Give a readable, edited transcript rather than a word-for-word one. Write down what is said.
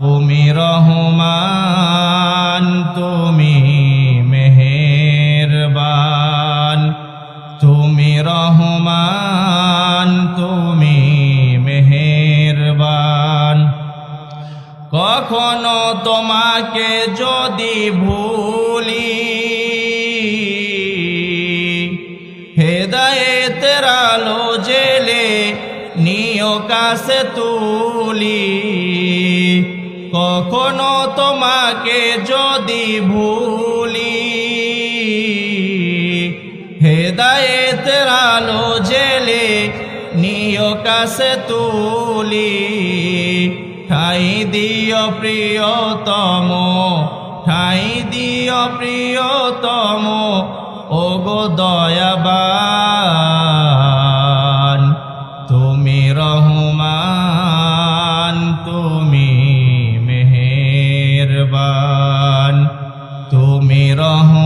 তুমি রহমান, তুমি মেহেরবান, তুমি রহমান, তুমি মেহেরবান। কখনো তোমাকে যদি ভুলি, হেদায়েতের আলো জেলে নিও কাছে তুলি। কখনো তোমাকে যদি ভুলি, হেদায়েতের আলো জেলে নিও কাছে তুলি। ঠাই দিও প্রিয়তম, ঠাই দিও প্রিয়তম, ওগো দয়াবান। তুমি রহমান, তুমি মেহেরবান, তুমি রহমান।